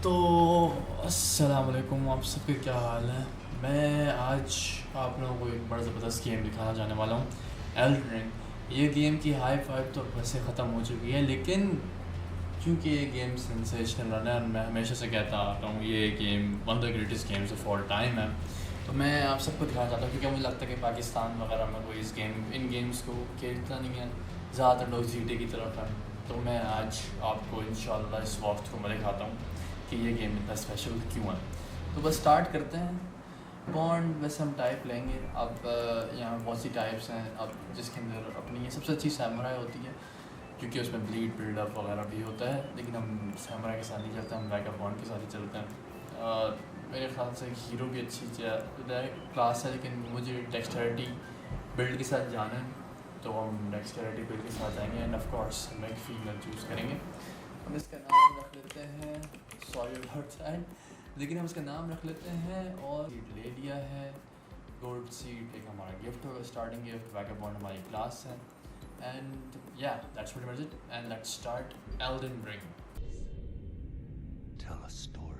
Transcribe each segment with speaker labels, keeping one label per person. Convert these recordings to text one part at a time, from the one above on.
Speaker 1: तो अस्सलाम वालेकुम, आप सबके क्या हाल है। मैं आज आप लोगों को एक बड़ा ज़बरदस्त गेम दिखाना चाहने वाला हूँ, एल्डन रिंग। ये गेम की हाई फाइव तो वैसे ख़त्म हो चुकी है, लेकिन क्योंकि ये गेम सेंसेशनल रन है और मैं हमेशा से कहता आता हूँ ये game one of the greatest games of all time है। तो मैं आप सबको दिखाना चाहता हूँ क्योंकि मुझे लगता है कि पाकिस्तान वगैरह में कोई इन गेम्स को खेलता नहीं है, ज़्यादातर लोग जीटे की तरफ हैं। तो मैं आज आपको इंशाल्लाह इस वॉक थ्रू में दिखाता हूँ कि ये गेम इतना स्पेशल क्यों है। तो बस स्टार्ट करते हैं। बॉन्ड वैसे हम टाइप लेंगे। अब यहाँ बहुत सी टाइप्स हैं, अब जिसके अंदर अपनी ये सबसे अच्छी सैमुराई होती है क्योंकि उसमें ब्लीड बिल्डअप वगैरह भी होता है, लेकिन हम सैमुराई के साथ नहीं चलते, हम वैगा बॉन्ड के साथ ही चलते हैं। मेरे ख्याल से हीरो भी अच्छी क्लास है, लेकिन मुझे डेक्सटरिटी बिल्ड के साथ जाना है तो हम डेक्सटरिटी बिल्ड के साथ जाएंगे एंड ऑफ कोर्स हम एक फीमेल चूज़ करेंगे। हम इसका नाम रख लेते हैं, सॉरी अबाउट दैट, लेकिन हम इसका नाम रख लेते हैं। और सीट ले लिया है, गोल्ड सीट एक हमारा गिफ्ट होगा, स्टार्टिंग गिफ्ट। वैगाबॉन्ड हमारी क्लास है एंड या that's pretty much it and let's start Elden ring.
Speaker 2: Tell a story.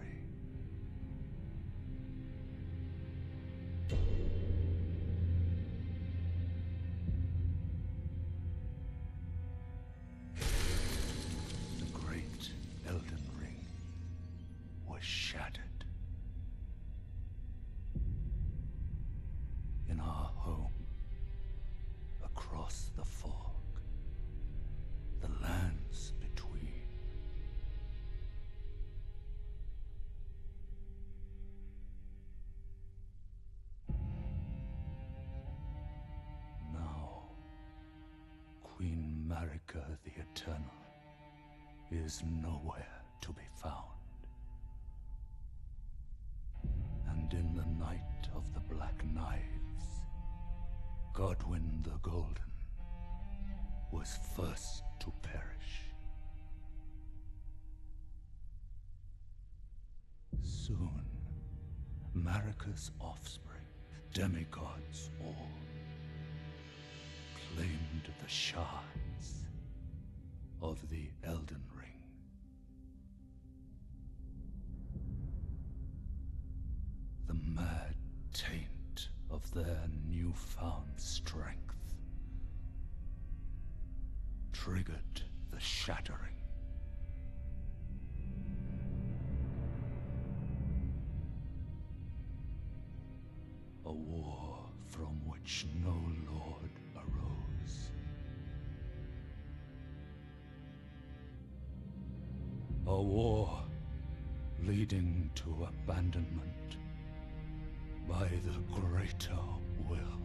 Speaker 2: The great Elden Ring was shattered. In our home, across the fog, the lands between. Now, Queen Marika the Eternal is nowhere to be found. And in the night of the Black Knives, Godwyn the Golden was first to perish. Soon, Marika's offspring, demigods all, claimed the shards of the Elden Ring. The mad taint of their newfound strength triggered the shattering. A war from which no lord arose. A war leading to abandonment by the greater will.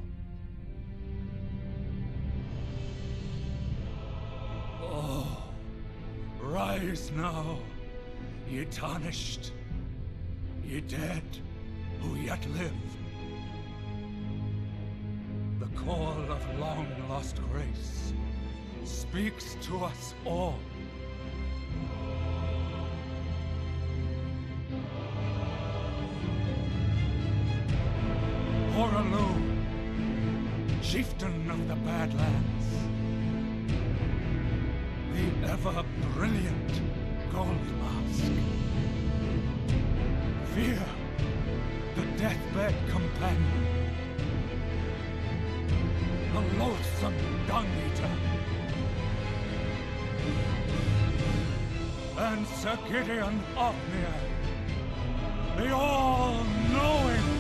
Speaker 2: Oh, rise now, ye tarnished, ye dead who yet live. The call of long-lost grace speaks to us all. Horalu, chieftain of the Badlands, the ever-brilliant Gold Mask. Fear, the deathbed companion, the loathsome dung-eater, and Sir Gideon Ofnir, the all-knowing.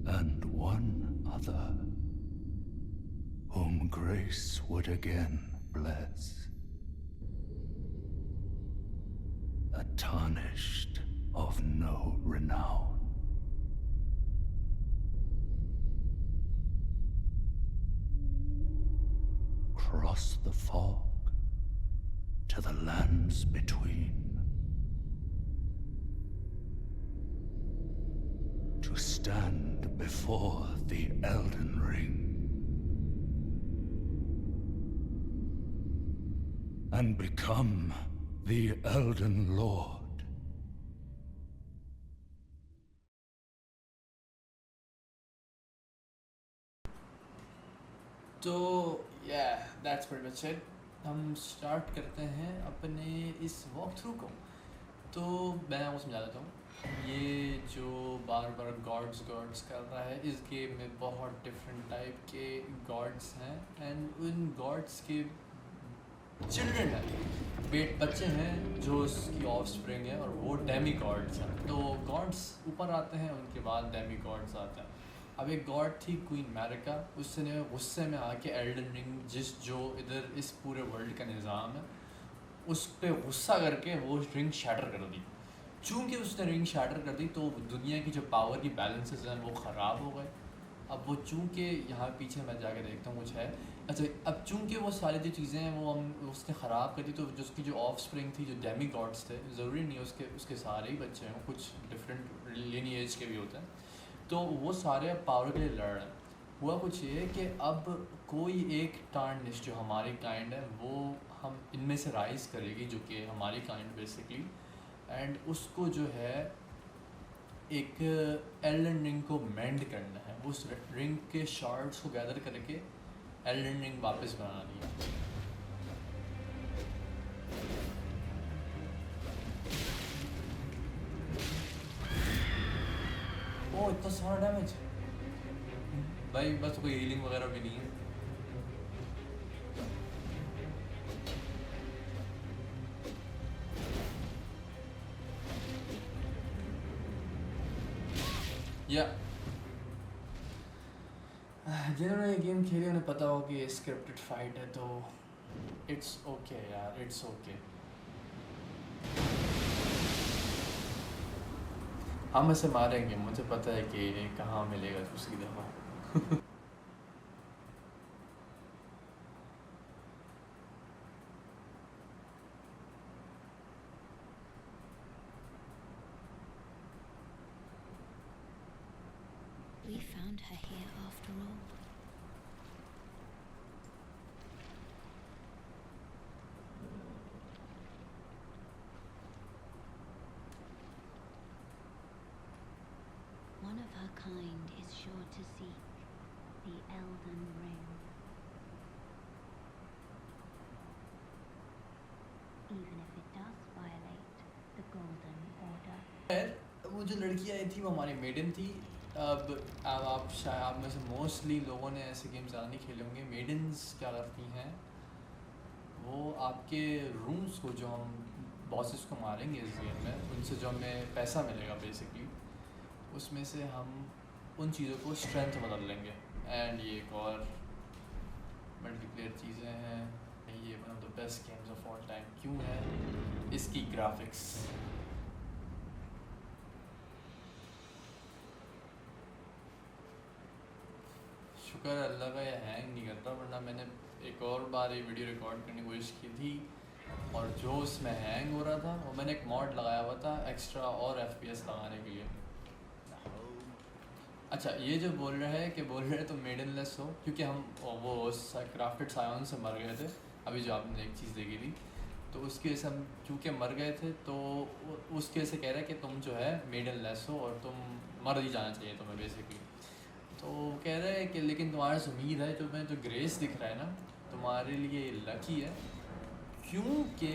Speaker 2: And one other, whom grace would again bless. A tarnished of no renown. Cross the fog to the lands between. To stand before the Elden Ring. And become The Elden Lord.
Speaker 1: तो that's pretty much it. हम start करते हैं अपने इस walk through को। तो मैं आपको समझा देता हूँ, ये जो बार बार गॉड्स कर रहा है, इस गेम में बहुत डिफरेंट टाइप के गॉड्स हैं एंड उन गॉड्स के चिल्ड्रन हैं, बच्चे हैं जो उसकी ऑफ स्प्रिंग है और वो डेमी गॉड्स हैं। तो गॉड्स ऊपर आते हैं, उनके बाद डेमी गॉड्स आते हैं। अब एक गॉड थी क्वीन मैरिका, उसने गुस्से में आके एल्डन रिंग जो इधर इस पूरे वर्ल्ड का निज़ाम है उस पर गुस्सा करके वो रिंग शैटर कर दी। चूँकि उसने रिंग शैटर कर दी तो दुनिया की जो पावर की बैलेंसेस हैं वो ख़राब हो गए। अब वो चूँकि यहाँ पीछे मैं जाके देखता हूँ कुछ है। अच्छा, अब चूँकि वो सारी जो चीज़ें हैं वो हम उसने ख़राब कर दी, तो जो उसकी जो ऑफ स्प्रिंग थी, जो डेमी गॉड्स थे, ज़रूरी नहीं है उसके सारे ही बच्चे हों, कुछ डिफरेंट लिनिएज के भी होते हैं, तो वो सारे अब पावर के लिए लड़ रहे हैं। हुआ कुछ ये कि अब कोई एक टार्निश जो हमारी काइंड है वो हम इनमें से राइज़ करेगी, जो कि हमारी काइंड बेसिकली, एंड उसको जो है एक एल्डन रिंग को मेंड करना है। वो उस रिंग के शार्ड्स को गैदर करके एल्डन रिंग वापस बनानी है। ओ इतना सारा डैमेज भाई, बस कोई हीलिंग वगैरह भी नहीं है। या जिन्होंने ये गेम खेली उन्हें पता हो कि ये स्क्रिप्टेड फाइट है, तो इट्स ओके यार, इट्स ओके। हम इसे मारेंगे, मुझे पता है कि ये कहाँ मिलेगा दूसरी दफ़ा।
Speaker 3: We found her here after all. One of her kind is sure to seek the Elden Ring. Even if it does violate the Golden Order.
Speaker 1: वो जो लड़की आई थी वो हमारी मेडन थी। अब आप शायद आप में से मोस्टली लोगों ने ऐसे गेम ज़्यादा नहीं खेले होंगे। मेडन्स क्या करती हैं, वो आपके रूम्स को, जो हम बॉसेस को मारेंगे इस गेम में, उनसे जो हमें पैसा मिलेगा बेसिकली, उसमें से हम उन चीज़ों को स्ट्रेंथ बदल लेंगे। एंड ये एक और मल्टीप्लेयर चीज़ें हैं। ये one of the best games of all time क्यों है, इसकी ग्राफिक्स। शुक्र अल्लाह का ये हैंग नहीं करता, वरना मैंने एक और बार ये वीडियो रिकॉर्ड करने की कोशिश की थी और जो उसमें हैंग हो रहा था वो मैंने एक मॉड लगाया हुआ था एक्स्ट्रा और FPS लगाने के लिए। अच्छा, ये जो बोल रहे हैं कि बोल रहे हैं तो मेडनलेस हो, क्योंकि हम वो क्राफ्टेड सायोन से मर गए थे। अभी जो आपने एक चीज़ देखी थी तो उसकी वजह से हम चूँकि मर गए थे, तो उसकी वजह से कह रहा है कि तुम जो है मेडनलेस हो और तुम मर ही जाना चाहिए तुम्हें बेसिकली। तो कह रहे हैं कि लेकिन तुम्हारे से उम्मीद है, तुम्हें जो ग्रेस दिख रहा है ना, तुम्हारे लिए लकी है, क्योंकि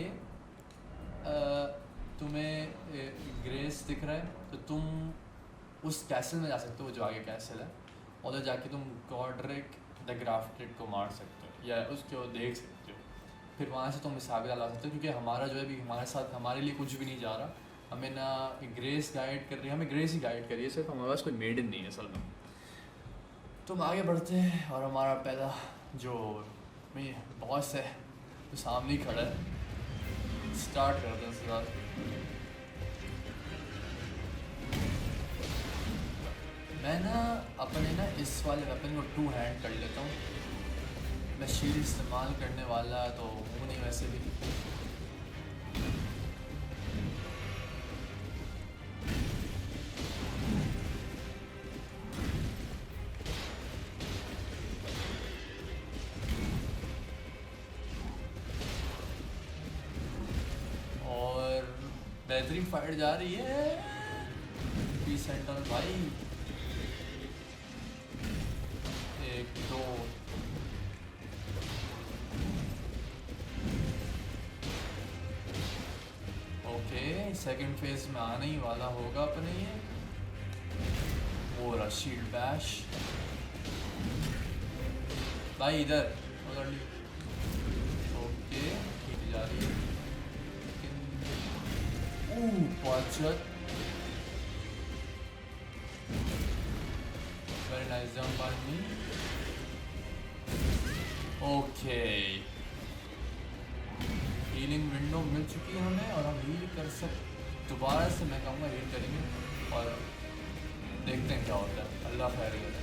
Speaker 1: तुम्हें ग्रेस दिख रहा है तो तुम उस कैसल में जा सकते हो जो आगे कैसल है, और उधर जाके तुम गॉड्रिक द ग्राफ्टेड को मार सकते हो या उसको देख सकते हो। फिर वहाँ से तुम हिसाब ला सकते हो, क्योंकि हमारा जो है भी हमारे साथ हमारे लिए कुछ भी नहीं जा रहा। हमें ना ग्रेस गाइड कर रही है, हमें ग्रेस ही गाइड कर रही है सिर्फ, हमारे पास कोई मेडन नहीं है असल में। तुम आगे बढ़ते हैं और हमारा पहला जो बॉस है तो सामने ही खड़ा है। स्टार्ट करते हैं इसके बाद। मैं ना अपने ना इस वाले वेपन को 2 हैंड कर लेता हूँ। मैं शील्ड इस्तेमाल करने वाला तो हूँ नहीं वैसे भी। बेहतरीन फाइट जा रही है। पी सेंटर भाई, 1 2 ओके, सेकंड फेज में आने ही वाला होगा अपने ये। वो रहा शील्ड बैश भाई, इधर उधर नहीं। ओके ठीक जा रही है, बचत। वेरी नाइस जंप बाय मी। ओके, हीलिंग विंडो मिल चुकी है हमें और हम हील कर सकते। दोबारा से मैं कहूँगा हील करेंगे और देखते हैं क्या होता है। अल्लाह खैर करे।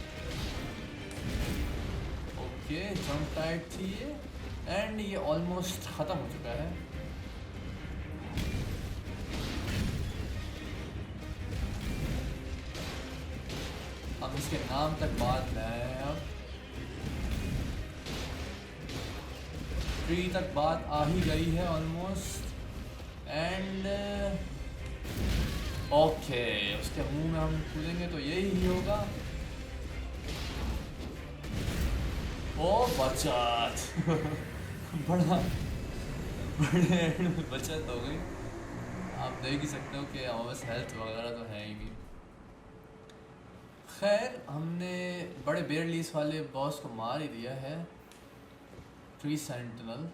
Speaker 1: ओके, जंप टाइट थी ये, एंड ये ऑलमोस्ट ख़त्म हो चुका है। हम इसके नाम तक बात लाए। अब 3 तक बात आ ही गई है ऑलमोस्ट, एंड ओके, उसके मुंह में हम कूदेंगे तो यही होगा। ओ बचत बड़ा बड़े बचत हो गई। आप देख ही सकते हो कि हमारे पास हेल्थ वगैरह तो है ही नहीं। खैर, हमने बड़े बेरलीस वाले बॉस को मार ही दिया है, ट्री सेंटिनल।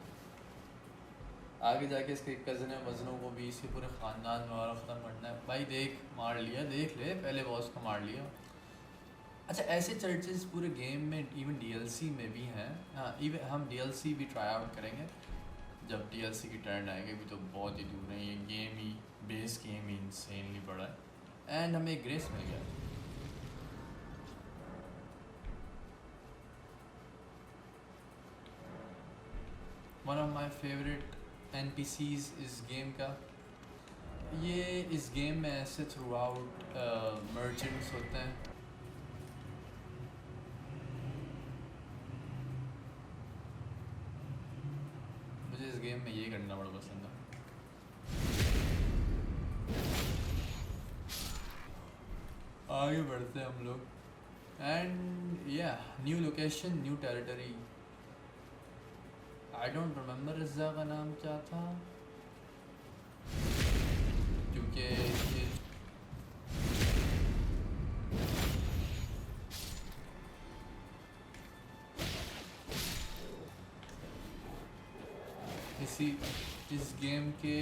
Speaker 1: आगे जाके इसके कज़न वजनों को भी, इसके पूरे ख़ानदान वगैरह ख़त्म करना है। भाई देख, मार लिया, देख ले, पहले बॉस को मार लिया। अच्छा, ऐसे चर्चेस पूरे गेम में, इवन डीएलसी में भी हैं। हाँ, इवन हम डीएलसी भी ट्राई आउट करेंगे जब डीएलसी की टर्न आएगी। भी तो बहुत ही दूर है, ये गेम ही, बेस गेम ही इंसेनली बड़ा है। एंड हमें ग्रेस मिल गया। One of my favourite NPCs इस गेम का। ये इस गेम में ऐसे थ्रू आउट मर्चेंट्स होते हैं। मुझे इस गेम में ये करना बड़ा पसंद है। आगे बढ़ते हैं हम लोग, एंड या new location, new territory. I don't remember इस जगह का नाम क्या था, क्योंकि ये इस गेम के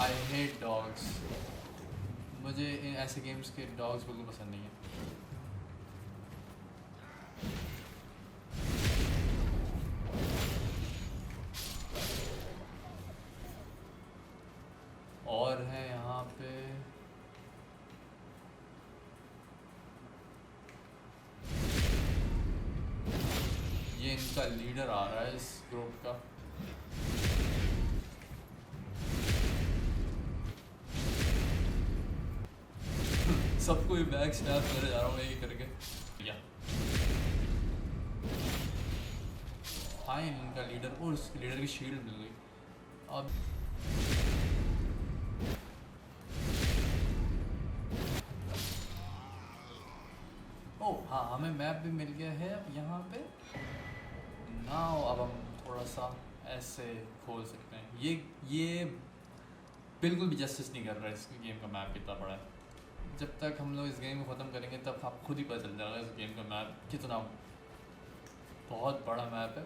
Speaker 1: आई हेट डॉग्स। मुझे इन ऐसे गेम्स के डॉग्स बिल्कुल पसंद नहीं है। और है यहाँ पे ये इनका लीडर आ रहा है इस ग्रुप का। सबको ही बैक स्नैप करे जा रहा हूँ एक करके। या फाइन, इनका लीडर, और उसके लीडर की शील्ड मिल गई। अब ओह हाँ, हमें मैप भी मिल गया है अब यहाँ पे। नाउ अब हम थोड़ा सा ऐसे खोल सकते हैं। ये बिल्कुल भी जस्टिस नहीं कर रहा है इस गेम का मैप कितना बड़ा है। जब तक हम लोग इस गेम को ख़त्म करेंगे तब आप खुद ही पता चल जाएगा इस गेम का मैप कितना बहुत बड़ा मैप है,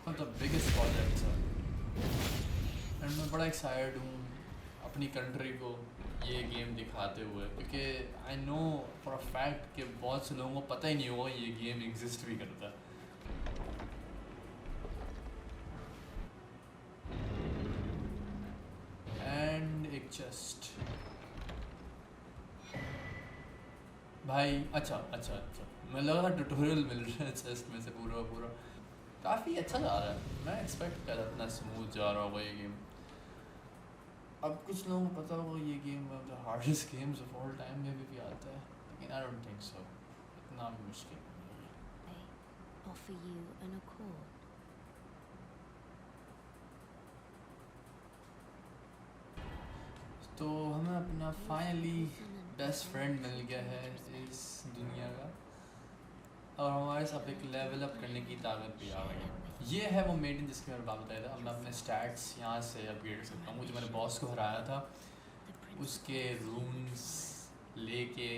Speaker 1: मतलब बिगेस्ट प्रोजेक्ट है। एंड मैं बड़ा एक्साइटेड हूँ अपनी कंट्री को ये गेम दिखाते हुए, क्योंकि I know for a fact कि बहुत से लोगों को पता ही नहीं होगा ये गेम एग्जिस्ट भी करता है। एंड एक चेस्ट भाई, अच्छा, मैं लगा ट्यूटोरियल मिल रहा है चेस्ट में से पूरा काफ़ी अच्छा जा रहा है। मैं एक्सपेक्ट कर रहा था इतना स्मूथ जा रहा होगा ये गेम। अब कुछ लोगों को पता होगा ये game the hardest games of all time में भी आता है, लेकिन आई डोंट थिंक सो, इतना भी मुश्किल नहीं है।
Speaker 3: Offer you an accord.
Speaker 1: तो हमें अपना फाइनली बेस्ट फ्रेंड मिल गया है इस दुनिया का, और हमारे साथ एक लेवल अप करने की ताकत भी आ गई है। ये है वो मेडिन जिसकी मैंने बात बताया था। अब मैं अपने स्टैट्स यहाँ से अपग्रेड कर सकता हूँ। जो मैंने बॉस को हराया था उसके रूम्स लेके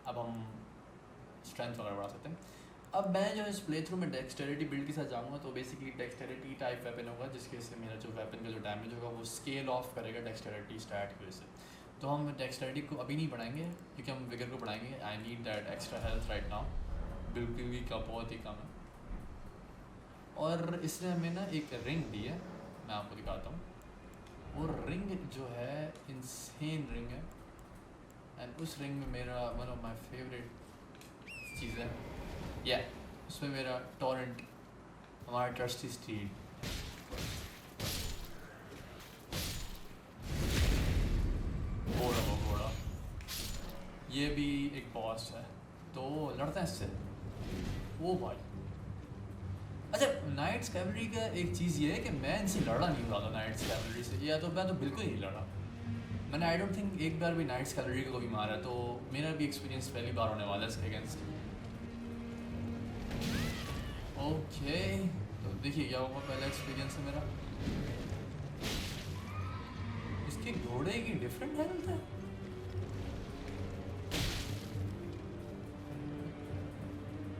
Speaker 1: अब हम स्ट्रेंथ वगैरह बढ़ा सकते हैं। अब मैं जो इस प्ले थ्रू में डेक्सटेरिटी बिल्ड के साथ जाऊँगा तो बेसिकली डेक्सटेरिटी टाइप वेपन होगा, जिसकी वजह से मेरा जो वेपन का जो डैमेज होगा वो स्केल ऑफ करेगा डेक्सटेरिटी स्टैट की वजह से। तो हम डेक्सटेरिटी को अभी नहीं बढ़ाएंगे क्योंकि हम विगर को बढ़ाएंगे। I need that extra health right now, बिल्कुल भी का बहुत ही कम है। और इसने हमें ना एक रिंग दी है, मैं आपको दिखाता हूँ। वो रिंग जो है इंसेन रिंग है, एंड उस रिंग में मेरा वन ऑफ माई फेवरेट चीज़ है उसमें मेरा टॉरेंट, हमारा ट्रस्टी स्टीड। घोड़ा ये भी एक बॉस है, तो लड़ते हैं इससे। ओ भाई, अच्छा नाइट्स कैवलरी का एक चीज़ ये है कि मैं इनसे लड़ा नहीं रहा था नाइट्स कैवलरी से, या तो मैं तो बिल्कुल नहीं लड़ा। मैंने आई डोंट थिंक एक बार भी नाइट्स कैवलरी को भी मारा, तो मेरा भी एक्सपीरियंस पहली बार होने वाला है इसके अगेंस्ट। ओके तो देखिए क्या होगा, पहला एक्सपीरियंस है मेरा। इसके घोड़े की डिफरेंट हेल्थ है।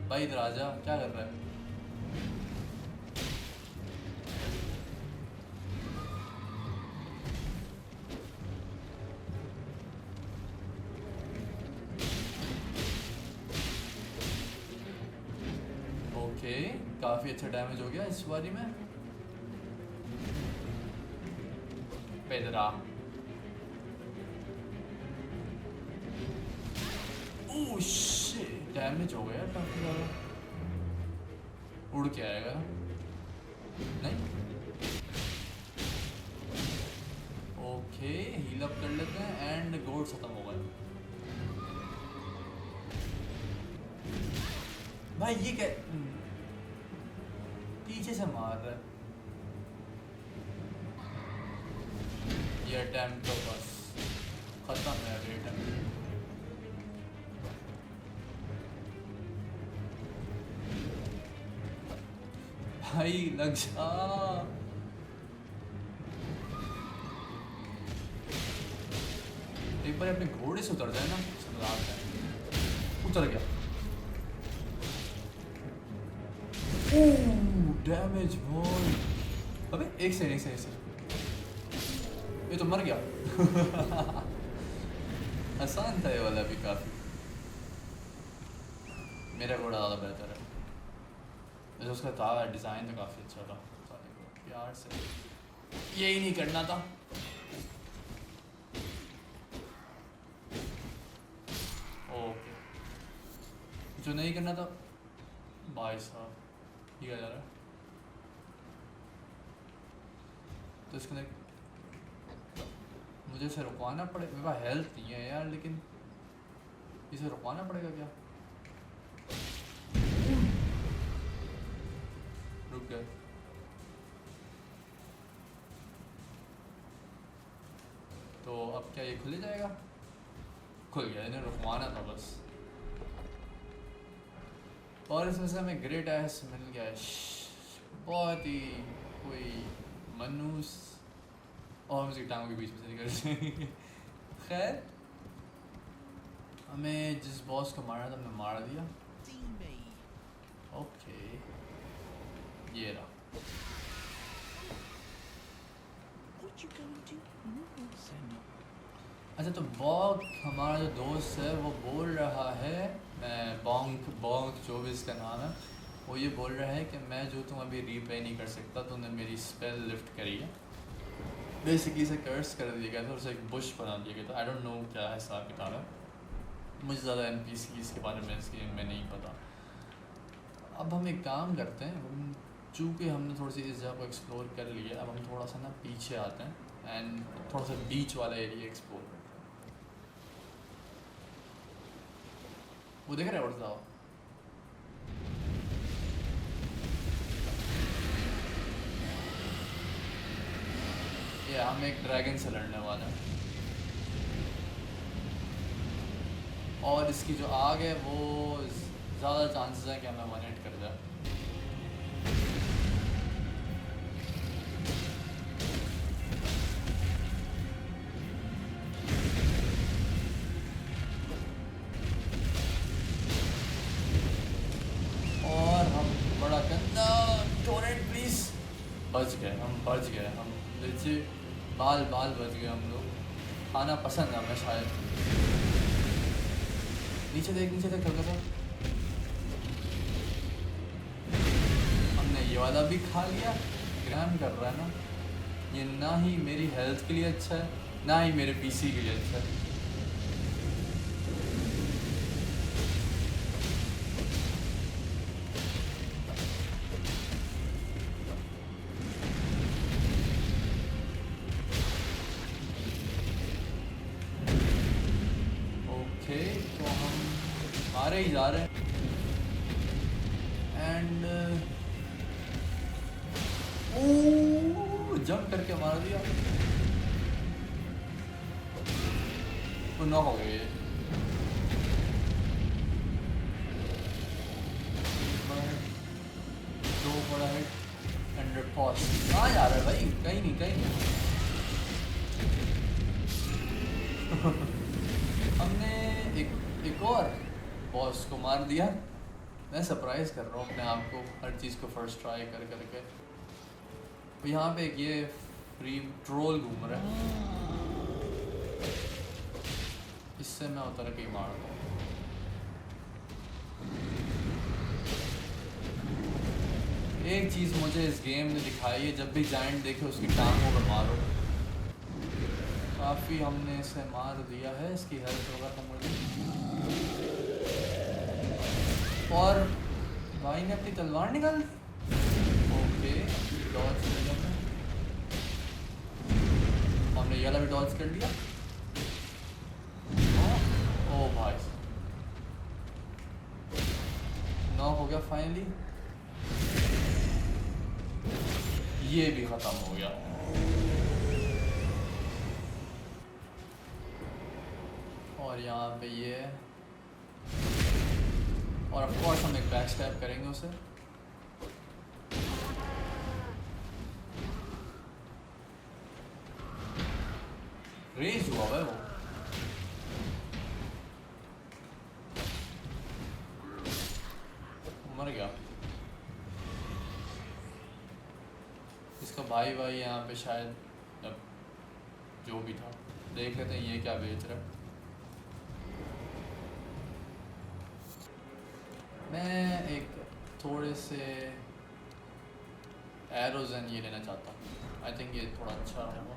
Speaker 1: भाई इधर आजा, क्या कर रहा है? ओके काफ़ी अच्छा डैमेज हो गया इस बारी में। पेदरा ओह शिट, डैमेज हो गया काफ़ी ज़्यादा। उड़ के आएगा नहीं। ओके हील अप कर लेते हैं एंड गोल्ड खत्म हो गए। भाई ये क्या, पीछे से मार रहा है। ये अटैम्प्ट तो बस खत्म है अभी अटैम्प्ट। भाई लग जा। एक बार अपने घोड़े से उतर जाए ना, समझ है। उतर गया। डैमेज बोल। अबे एक से ये तो मर गया। आसान था ये वाला भी काफ़ी। मेरा घोड़ा ज़्यादा बेहतर है, वैसे उसका था डिज़ाइन तो काफ़ी अच्छा था। प्यार से यही नहीं करना था। ओके जो नहीं करना था भाई साहब, ये जा रहा है तो इसके अंदर मुझे इसे रुकवाना पड़ेगा। मेरे पास हेल्थ नहीं है यार, लेकिन इसे रुकवाना पड़ेगा क्या? रुक गया। तो अब क्या ये खुल जाएगा? खुल गया, इन्हें रुकवाना था बस। और इसमें से हमें ग्रेट एस मिल गया है, बहुत ही कोई मनूस, और मुझे टांगों के बीच में से निकल। खैर हमें जिस बॉस को मारा था हमने मार दिया। ओके ये रहा। अच्छा तो बॉक हमारा जो दोस्त है वो बोल रहा है, मैं बॉन्क जो भी इसका नाम है, वो ये बोल रहा है कि मैं जो तुम अभी रीप्ले नहीं कर सकता, तुमने मेरी स्पेल लिफ्ट करी है। बेसिकली इसे कर्स कर दिया गया था और उसे एक बुश बना दिया गया था। आई डोंट नो क्या हिसाब किताब है, मुझे ज़्यादा NPCs के बारे में इस गेम में नहीं पता। अब हम एक काम करते हैं, चूँकि हमने थोड़ी सी इस जगह को एक्सप्लोर कर लिया, अब हम थोड़ा सा ना पीछे आते हैं एंड थोड़ा सा बीच वाला एरिया एक्सप्लोर करते हैं। वो देख रहे हैं वर्षा, ये हम एक ड्रैगन से लड़ने वाले हैं। और इसकी जो आग है वो ज़्यादा चांसेस हैं कि हमें वन हिट कर जाए। और हम बड़ा गंदा टोरेंट प्लीज, बच गए हम नीचे बाल बच गए हम लोग। खाना पसंद है हमें शायद। नीचे देख हल्का सा। हमने ये वाला भी खा लिया। ग्राम कर रहा है ना, ये ना ही मेरी हेल्थ के लिए अच्छा है ना ही मेरे पीसी के लिए अच्छा है। ओके तो हम मारे ही जा रहे हैं एंड जंप करके मार दिया। तो ना हो गए। दो बड़ा हिट एंड पॉज। कहाँ जा रहा है भाई? कहीं नहीं। हमने एक और बॉस को मार दिया। मैं सरप्राइज कर रहा हूँ अपने आप को हर चीज़ को फर्स्ट ट्राई करके। तो यहाँ पे एक ये फ्री ट्रोल घूम रहा है, इससे मैं उतर के ही मार दूँ। एक चीज़ मुझे इस गेम ने दिखाई है, जब भी जाइंट देखे उसकी टांगों पर मारो। काफ़ी हमने इसे मार दिया है, इसकी हेल्थ होगा तो मुझे। और भाई ने अपनी तलवार निकाल दी। ओके डॉज कर लिया हमने, ये वाला भी डॉज कर लिया। ओ भाई नॉक हो गया फाइनली। ये भी ख़त्म हो गया। और यहाँ पे ये है, और ऑफ कोर्स हम एक बैक स्टैप करेंगे उसे। रेज हुआ है वो। मर गया। इसका भाई यहाँ पे शायद, अब जो भी था देख लेते हैं ये क्या बेच रहा है। मैं एक थोड़े से एरोजन ये लेना चाहता हूँ। आई थिंक ये थोड़ा अच्छा होगा।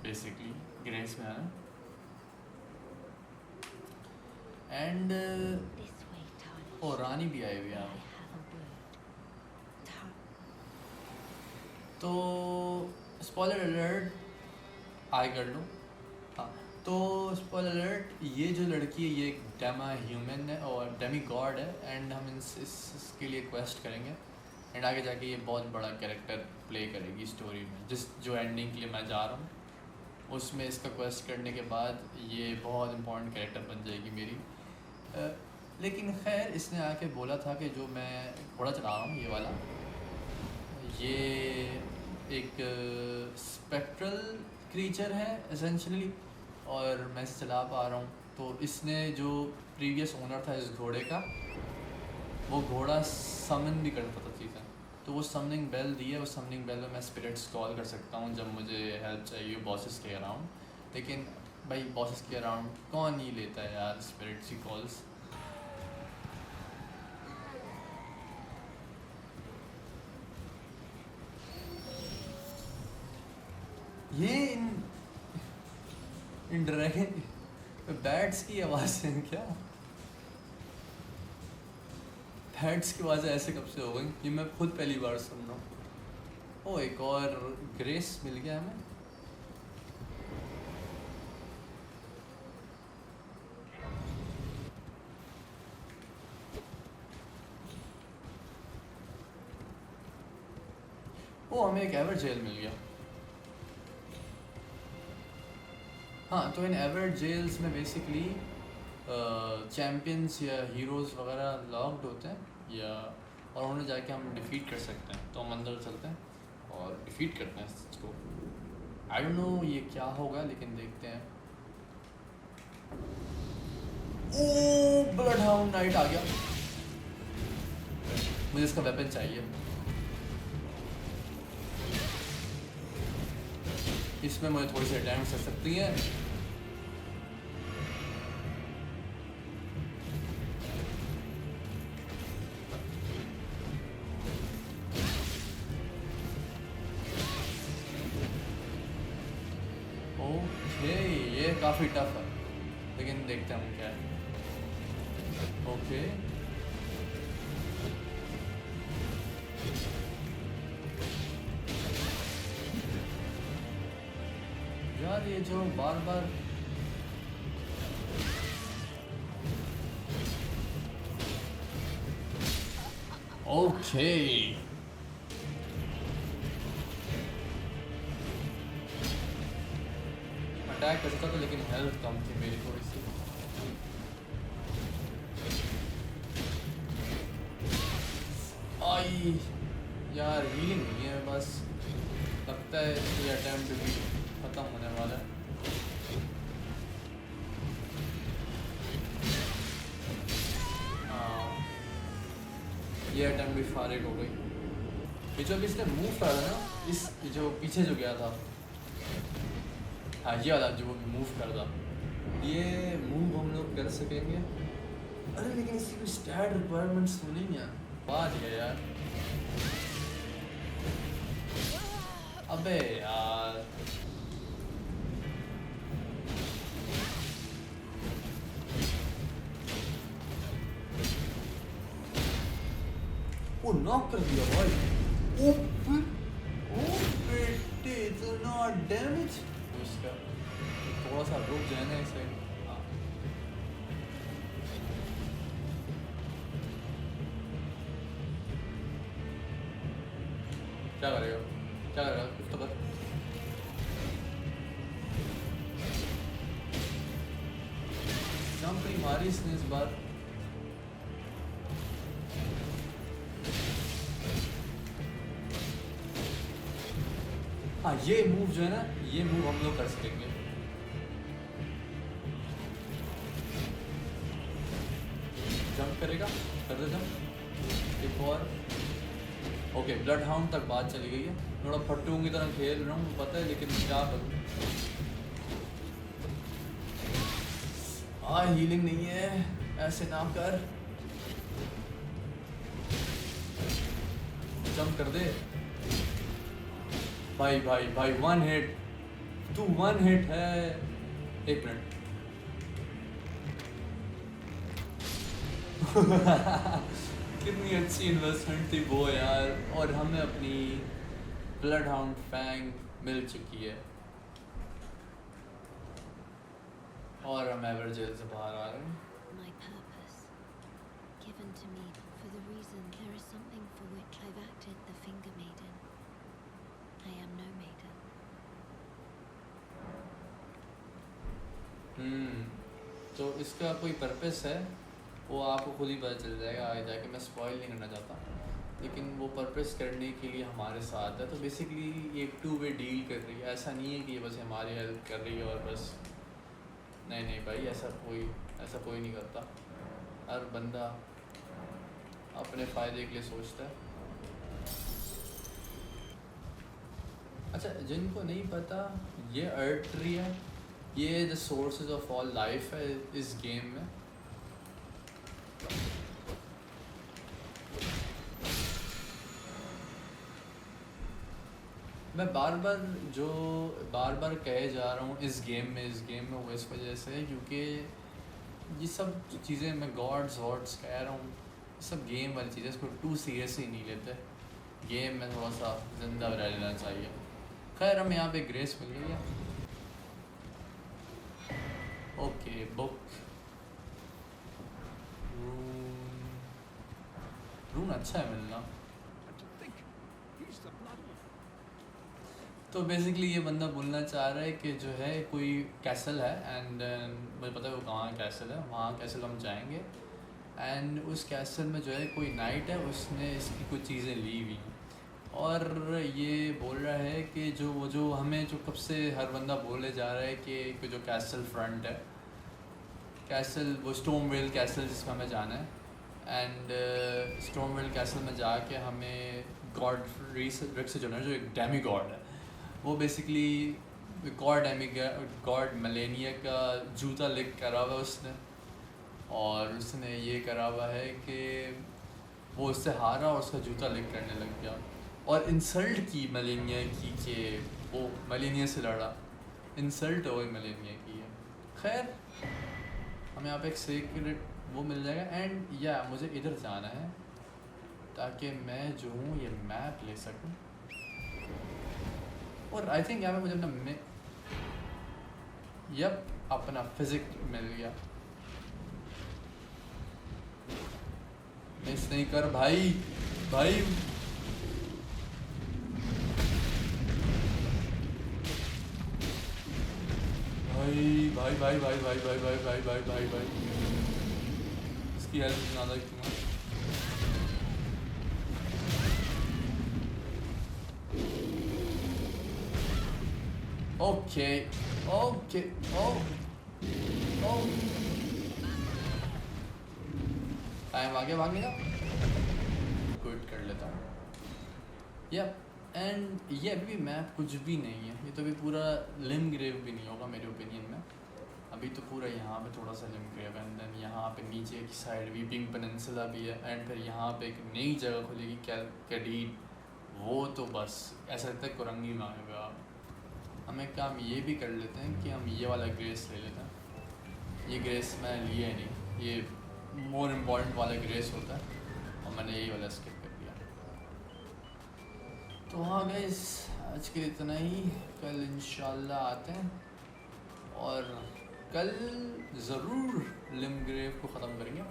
Speaker 1: बेसिकली ग्रेस में है एंड ओ रानी भी आई हुई है। तो स्पॉइलर अलर्ट आगे कर लूँ। हाँ तो स्पॉइलर अलर्ट, ये जो लड़की है ये एक डेमा ह्यूमन है और डेमी गॉड है एंड हम इसके लिए क्वेस्ट करेंगे एंड आगे जाके ये बहुत बड़ा कैरेक्टर प्ले करेगी स्टोरी में। जो एंडिंग के लिए मैं जा रहा हूँ उसमें इसका क्वेस्ट करने के बाद ये बहुत इंपॉर्टेंट कैरेक्टर बन जाएगी मेरी। लेकिन खैर इसने आके बोला था कि जो मैं घोड़ा चला रहा हूँ ये वाला, ये एक स्पेक्ट्रल क्रीचर है एसेंशियली और मैं इसे चला पा रहा हूँ। तो इसने जो प्रीवियस ओनर था इस घोड़े का, वो घोड़ा समन भी करता था चीज़ें। तो वो समनिंग बेल दी है, उस समनिंग बेल में मैं स्पिरिट्स कॉल कर सकता हूँ जब मुझे हेल्प चाहिए बॉसेस के अराउंड। लेकिन भाई बॉसेस के अराउंड कौन ही लेता है यार स्पिरिट्स की कॉल्स। ये इन ड्रैगन बैट्स की आवाज़ है क्या? बैट्स की आवाज़ ऐसे कब से हो गई? ये मैं खुद पहली बार सुन रहा हूँ। ओ एक और ग्रेस मिल गया हमें। ओ हमें एक एवर जेल मिल गया। हाँ, तो इन एवरेट जेल्स में बेसिकली चैम्पियंस या हीरोज़ वगैरह लॉक्ड होते हैं या और उन्हें जाके हम डिफीट कर सकते हैं। तो हम अंदर चलते हैं और डिफीट करते हैं इसको। आई डोंट नो ये क्या होगा, लेकिन देखते हैं। ओह, ब्लड हाउंड नाइट आ गया। मुझे इसका वेपन चाहिए। इसमें मुझे थोड़ी सी अटैम्प्ट कर सकती है। ओके, ये काफ़ी टफ है, लेकिन देखते हैं हम क्या है। ओके, यार ये जो बार बार ओके अटैक कर सकता था, लेकिन हेल्थ कम थी मेरी थोड़ी सी। आई यार, हीलिंग नहीं है, बस लगता है ये अटैम्प्ट भी ख़त्म होने वाला है। हाँ, ये अटैम्प्ट भी फारिग हो गई। ये जो अभी इसने मूव करा था ना, इस जो पीछे जो गया था, हाँ ये वाला जो मूव कर था, ये मूव हम लोग कर सकेंगे। अरे लेकिन इसकी कोई स्टैट रिक्वायरमेंट्स तो नहीं है। बात है यार, अबे यार वो नॉक कर दिया भाई। ओ बेटे, इतना डैमेज। उसका थोड़ा सा रुक जाए ना इसे। हाँ, क्या करेगा, क्या करेगा, कुछ तो कर। जंप नहीं मारी इसने इस बार। हाँ, ये मूव जो है ना, ये मूव हम लोग कर सकेंगे। जंप करेगा, कर दे जंप। एक और। ओके, ब्लड हाउंड तक बात चली गई है। थोड़ा फट्टू की तरह खेल रहा हूँ पता है, लेकिन क्या करूँ। हाँ, हीलिंग नहीं है, ऐसे ना कर। जंप कर दे भाई भाई भाई। वन हिट, तू वन हिट है। एक मिनट। कितनी अच्छी इन्वेस्टमेंट थी वो यार। और हमें अपनी ब्लड हाउंड फैंग मिल चुकी है और हम एवर जेल से बाहर आ रहे हैं।
Speaker 3: My purpose, given to me for the reason there is something for which I've acted the Finger Maiden. I am no maiden.
Speaker 1: तो इसका कोई पर्पस है, वो आपको खुद ही पता चल जाएगा आगे जाके। मैं स्पॉइल नहीं करना चाहता, लेकिन वो पर्पस करने के लिए हमारे साथ है। तो बेसिकली ये एक 2 वे डील कर रही है। ऐसा नहीं है कि ये बस हमारी हेल्प कर रही है और बस। नहीं नहीं भाई, ऐसा कोई नहीं करता। हर बंदा अपने फ़ायदे के लिए सोचता है। अच्छा, जिनको नहीं पता, ये अर्ट्रिया, ये the sources of all life है इस गेम में। मैं बार बार कहे जा रहा हूँ इस गेम में वो इस वजह से, क्योंकि ये सब चीज़ें मैं गॉड्स वॉड्स कह रहा हूँ, सब गेम वाली चीज़ें, इसको टू सीरियसली नहीं लेते। गेम में थोड़ा सा जिंदा रह लेना चाहिए। खैर, हमें यहाँ पे ग्रेस मिल गई है। ओके, बुक रून अच्छा है मिलना। तो बेसिकली ये बंदा बोलना चाह रहा है कि जो है कोई कैसल है एंड मुझे पता है वो कहाँ कैसल है, वहाँ कैसल हम जाएंगे एंड उस कैसल में जो है कोई नाइट है, उसने इसकी कुछ चीज़ें ली हुई हैं और ये बोल रहा है कि जो हमें जो कब से हर बंदा बोले जा रहा है कि जो कैसल फ्रंट है, कैसल वो स्टोमवेल कैसल जिसमें हमें जाना है एंड स्टोमवेल कैसल में जाके हमें गॉड रिक्स जो है जो एक डेमी गॉड है, वो बेसिकली गॉड मिलेनिया का जूता लिक करा हुआ है उसने, और उसने ये करा हुआ है कि वो उससे हारा और उसका जूता लिक करने लग गया और इंसल्ट की मिलेनिया की कि वो मिलेनिया से लड़ा, इंसल्ट हो गई मिलेनिया की है। खैर हमें यहाँ पे एक सीक्रेट वो मिल जाएगा एंड या मुझे इधर जाना है ताकि मैं जो हूँ ये मैप ले सकूँ और आई थिंक यहाँ पे मुझे अपना अपना फिजिक मिल गया। मिस नहीं कर भाई भाई भाई भाई भाई भाई भाई भाई भाई भाई भाई भाई इसकी हेल्प ज़्यादा क्यों है? ओके ओके ओ टाइम आगे भागने का क्विट कर लेता हूँ। यप एंड ये अभी भी मैप कुछ भी नहीं है, ये तो अभी पूरा लिम ग्रेव भी नहीं होगा मेरे ओपिनियन में। अभी तो पूरा यहाँ पे थोड़ा सा लिम ग्रेव है एंड देन यहाँ पे नीचे की साइड वीपिंग पेनिनसुला भी है एंड फिर यहाँ पे एक नई जगह खुलेगी कैडीड, वो तो बस ऐसा लगता है कुरंगी में आए हुए आप। हम एक काम ये भी कर लेते हैं कि हम ये वाला ग्रेस ले लेते हैं। ये ग्रेस मैं लिया ही नहीं, ये मोर इम्पॉर्टेंट वाला ग्रेस होता है और मैंने यही वाला स्किप कर दिया। तो हाँ गाइस आज के इतना ही, कल इंशाल्लाह आते हैं और कल ज़रूर लिम ग्रेव को ख़त्म करेंगे।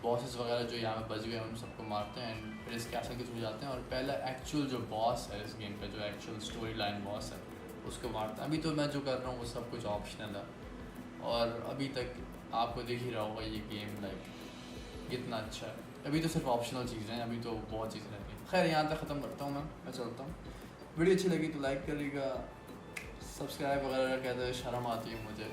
Speaker 1: बॉसेस वगैरह जो यहाँ पे बच गए उन सबको मारते हैं एंड फिर इस कैसल के थ्रू जाते हैं और पहला एक्चुअल जो बॉस है इस गेम का, जो एक्चुअल स्टोरी लाइन बॉस है उसको मारते हैं। अभी तो मैं जो कर रहा हूँ वो सब कुछ ऑप्शनल है और अभी तक आपको दिख ही रहा होगा ये गेम लाइक कितना अच्छा है। अभी तो सिर्फ ऑप्शनल चीज़ें हैं, अभी तो बहुत चीज़ें रहती हैं। खैर यहाँ तक ख़त्म करता हूँ मैं चलता हूँ। वीडियो अच्छी लगी तो लाइक करिएगा, सब्सक्राइब वगैरह कहते हैं शर्म आती है मुझे,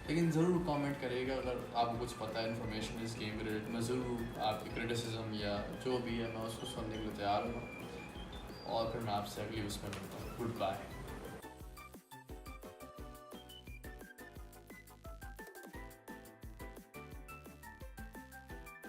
Speaker 1: लेकिन ज़रूर कमेंट करिएगा अगर आपको कुछ पता है इन्फॉर्मेशन इस गेम के रिलेटेड। मैं ज़रूर आपकी क्रिटिसिज्म या जो भी है मैं उसको सुनने के लिए तैयार हूँ और फिर मैं आपसे अगली उसमें मिलता हूँ। Good bye.